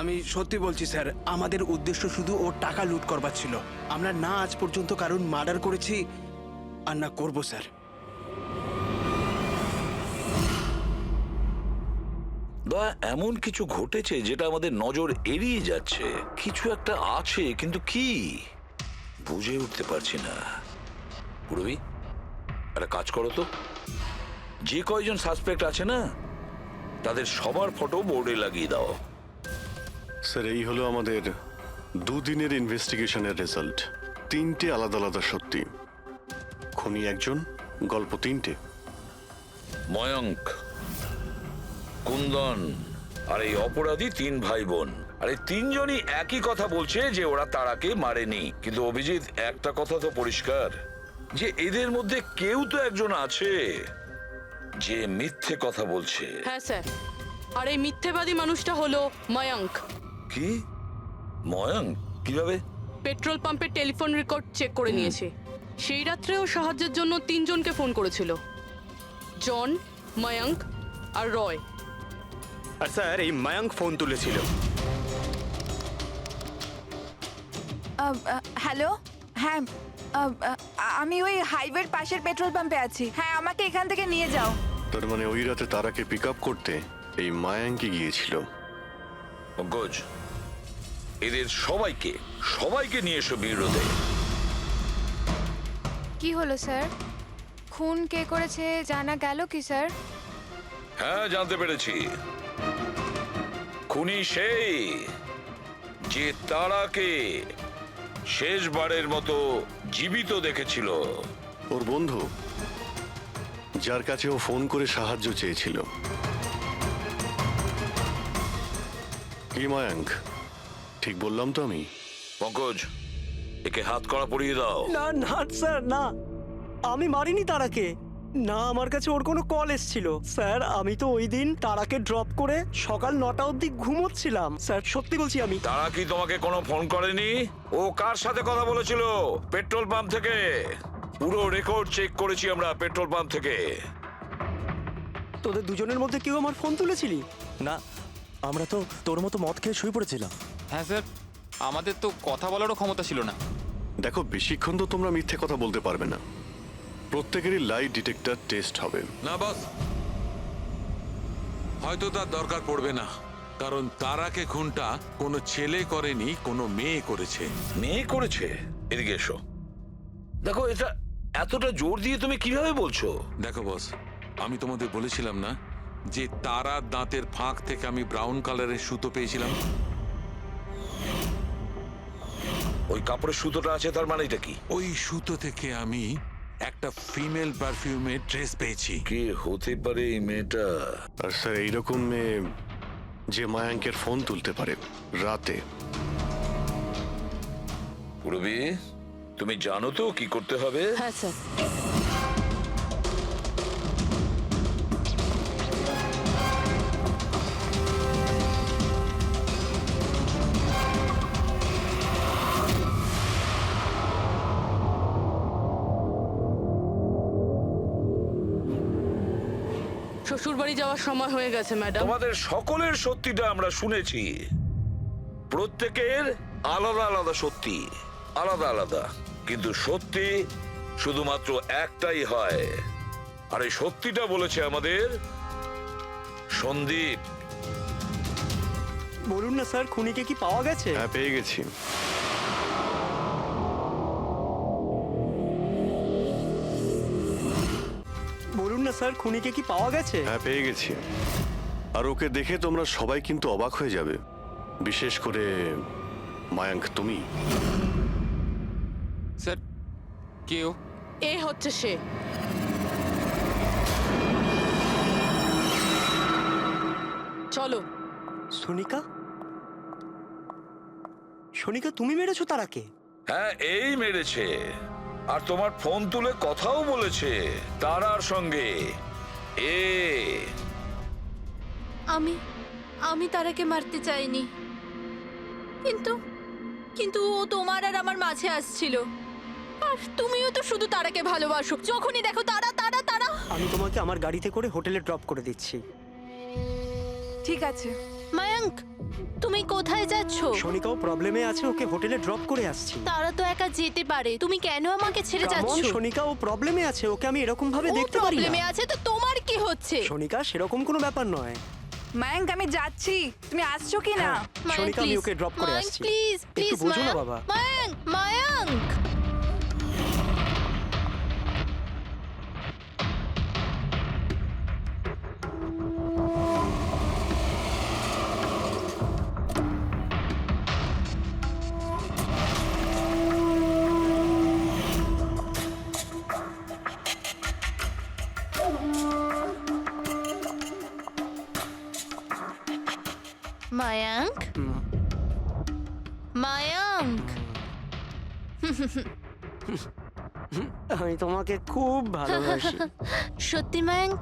আমি সত্যি বলছি স্যার, আমাদের উদ্দেশ্য শুধু ওর টাকা লুট করবার ছিল। আমরা না আজ পর্যন্ত কারণ মার্ডার করেছি আর না করবো স্যার। দয়া, এমন কিছু ঘটেছে যেটা আমাদের নজর এড়িয়ে যাচ্ছে। কিছু একটা আছে, কিন্তু কি বুঝে উঠতে পারছি না। পুরবি, একটা কাজ করো তো, যে কয়জন সাসপেক্ট আছে না তাদের সবার ফটো বোর্ডে লাগিয়ে দাও। স্যার, এই হলো আমাদের 2 দিনের ইনভেস্টিগেশনের রেজাল্ট। 3টে আলাদা আলাদা সত্যি। খুনি একজন, গল্প 3টে। ময়ঙ্ক, কুন্দন আর এই অপরাধী 3 ভাই বোন। আর এই 3 জনই একই কথা বলছে যে ওরা তারাকে মারেনি। কিন্তু অভিজিৎ, একটা কথা তো পরিষ্কার যে এদের মধ্যে কেউ তো একজন আছে যে মিথ্যে কথা বলছে। হ্যাঁ স্যার, আর এই মিথ্যেবাদী মানুষটা হলো ময়ঙ্ক। কি? ময়ঙ্ক? কিভাবে? পেট্রোল পাম্পের টেলিফোন রেকর্ড চেক করে নিয়েছে। সেই রাত্রে ও সাহায্যের জন্য 3 জনকে ফোন করেছিল, জন, ময়ঙ্ক আর রয়। আর স্যার, এই মায়াঙ্ক ফোন তুলেছিল। হ্যালো, হ্যাঁ, আমি ওই হাইওয়ের পাশের পেট্রোল পাম্পে আছি। হ্যাঁ, আমাকে এখান থেকে নিয়ে যাও। তার মানে ওই রাতে তারাকে পিক আপ করতে এই মায়াঙ্কই গিয়েছিল। পঙ্কজ, এদের সবাইকে নিয়ে এসো বিরোধে। কি হলো স্যার? খুন কে করেছে জানা গেল কি স্যার? হ্যাঁ, জানতে পেরেছি। খুনি সেই যে তারাকে শেষবারের মতো জীবিত দেখেছিল। ওর বন্ধু, যার কাছে ও ফোন করে সাহায্য চেয়েছিল। কি মায়াঙ্ক, ঠিক বললাম তো আমি? পঙ্কজ, একে হাত কড়া পরিয়ে দাও। না না স্যার, না, আমি মারিনি তারাকে। না, আমার কাছে ওর কোনো কল এসেছিল। স্যার, আমি তো ওই দিন তারাকে ড্রপ করে সকাল 9টা অবধি ঘুমোচ্ছিলাম। স্যার, সত্যি বলছি আমি। তারা কি তোমাকে কোনো ফোন করেনি? ও কার সাথে কথা বলেছিল? পেট্রোল পাম্প থেকে। পুরো রেকর্ড চেক করেছি আমরা পেট্রোল পাম্প থেকে। তোদের দুজনের মধ্যে কেউ আমার ফোন তুলেছিলি? না, আমরা তো তোর মতো মদ খেয়ে শুয়ে পড়েছিলাম। হ্যাঁ স্যার, আমাদের তো কথা বলারও ক্ষমতা ছিল না। দেখো, বেশিক্ষণ তো তোমরা মিথ্যে কথা বলতে পারবে না। প্রত্যেকেরই লাই ডিটেক্টর টেস্ট হবে। না বস, হয়তো তার দরকার পড়বে না, কারণ তারাকে খুনটা কোনো ছেলে করেনি, কোনো মেয়ে করেছে। মেয়ে করেছে? এদিকে এসো। দেখো, এটা এতটা জোর দিয়ে তুমি কিভাবে বলছো? দেখো বস, আমি তোমাদের বলেছিলাম না যে তারার দাঁতের ফাঁক থেকে আমি ব্রাউন কালারের সুতো পেয়েছিলাম? ওই কাপড়ের সুতোটা আছে, তার মানেটা কি? ওই সুতো থেকে আমি একটা ফিমেল পারফিউমের ড্রেস পেয়েছি। কে হতে পারে এই মেয়েটা? আর স্যার, এইরকম মেয়ে যে মায়াঙ্কের ফোন তুলতে পারে রাতে। পুরবি, তুমি জানো তো কি করতে হবে? হ্যাঁ স্যার। শ্বশুরবাড়ি যাওয়ার সময় হয়ে গেছে ম্যাডাম। তোমাদের সকলের সত্যিটা আমরা শুনেছি। প্রত্যেকের আলাদা আলাদা সত্যি, আলাদা আলাদা, কিন্তু সত্যি শুধুমাত্র একটাই হয়। আর এই সত্যিটা বলেছে আমাদের সন্দীপ। বলুন না স্যার, খুনিকে কি পাওয়া গেছে? হ্যাঁ, পেয়ে গেছি। বলুন না স্যার, খুনিকে কি পাওয়া গেছে? হ্যাঁ, পেয়ে গেছি। আর ওকে দেখে তোমরা সবাই কিন্তু অবাক হয়ে যাবে, বিশেষ করে মায়াঙ্ক, তুমি। স্যার, কেউ এ হচ্ছে সে। চলো। সোনিকা? সোনিকা, তুমি মেরেছো তারাকে? হ্যাঁ, এই মেরেছে। আর তোমার ফোন তুলে কথাও বলেছে তারার সঙ্গে। আমি তারাকে মারতে চাইনি, কিন্তু কিন্তু ও তোমার আর আমার মাঝে আসছিল। আর তুমিও তো শুধু তারাকে ভালোবাসো, যখনই দেখো তারা তারা তারা। আমি তোমাকে আমার গাড়িতে করে হোটেলে ড্রপ করে দিচ্ছি। ঠিক আছে। মায়াঙ্ক, তুমি কোথায় যাচ্ছ? সোনিকাও প্রবলেমে আছে, ওকে হোটেলে ড্রপ করে আসছি। তারা তো একা যেতে পারে, তুমি কেন আমাকে ছেড়ে যাচ্ছ? সোনিকা ও প্রবলেমে আছে, ওকে আমি এরকম ভাবে ও দেখতে পারি প্রবলেমে না। আছে তো তোমার কি হচ্ছে? সোনিকা, সেরকম কোনো ব্যাপার নয়। মায়াঙ্ক, আমি যাচ্ছি, তুমি আসছো কি না? হ্যাঁ, সোনিকা, আমি ওকে ড্রপ করে আসছি। প্লিজ একটু প্লিজ বোঝো না বাবা। মায়াঙ্ক, মায়াঙ্ক। মায়াঙ্ক, মায়াঙ্ক, আমি তোমাকে খুব ভালোবাসি। সত্যি মায়াঙ্ক,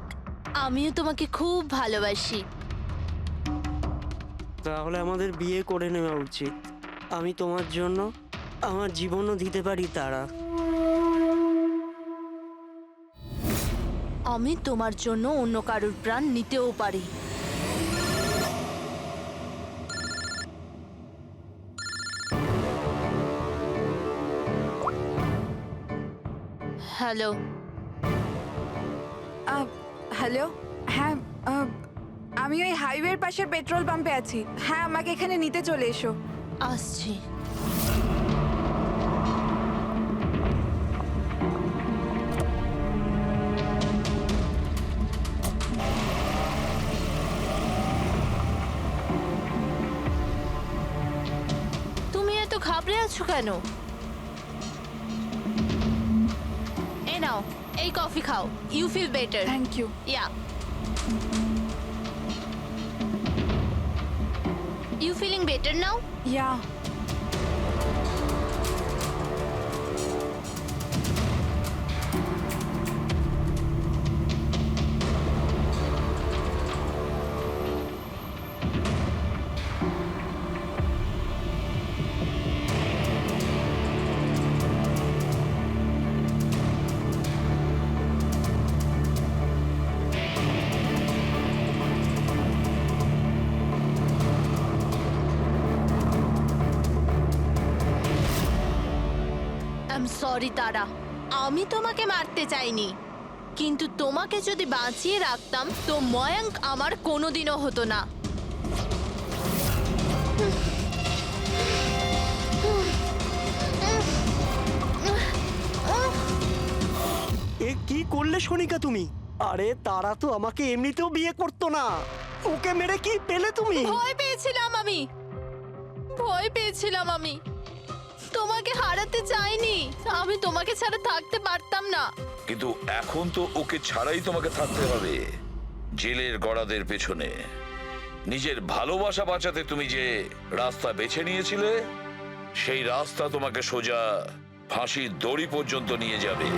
আমিও তোমাকে খুব ভালোবাসি। তাহলে আমাদের বিয়ে করে নেওয়া উচিত। আমি তোমার জন্য আমার জীবনও দিতে পারি তারা। আমি তোমার জন্য অন্য কারোর প্রাণ নিতেও পারি। হ্যালো। হ্যালো। হ্যাঁ, আমি ওই হাইওয়ের পাশের পেট্রোল পাম্পে আছি। হ্যাঁ, আমাকে এখানে নিতে চলে এসো। আসছি। তুমি এত ঘাবড়ে আছো কেন? এই নাও, এই কফি খাও। You feel better. Thank you. Yeah. You feeling better now? Yeah. Sorry Tara, আমি তোমাকে মারতে চাইনি, কিন্তু তোমাকে যদি বাঁচিয়ে রাখতাম তো ময়াঙ্ক আমার কোনোদিনও হতো না। এ কি করলে সোনিকা তুমি? আরে তারা তো আমাকে এমনিতেও বিয়ে করতো না, ওকে মেরে কি পেলে তুমি? ভয় পেয়েছিলাম আমি তোমাকে হারাতে চাইনি। আমি তোমাকে ছাড়া থাকতে পারতাম না। কিন্তু এখন তো ওকে ছাড়াই তোমাকে থাকতে হবে জেলের গড়াদের পেছনে। নিজের ভালোবাসা বাঁচাতে তুমি যে রাস্তা বেছে নিয়েছিলে, সেই রাস্তা তোমাকে সোজা ফাঁসির দড়ি পর্যন্ত নিয়ে যাবে।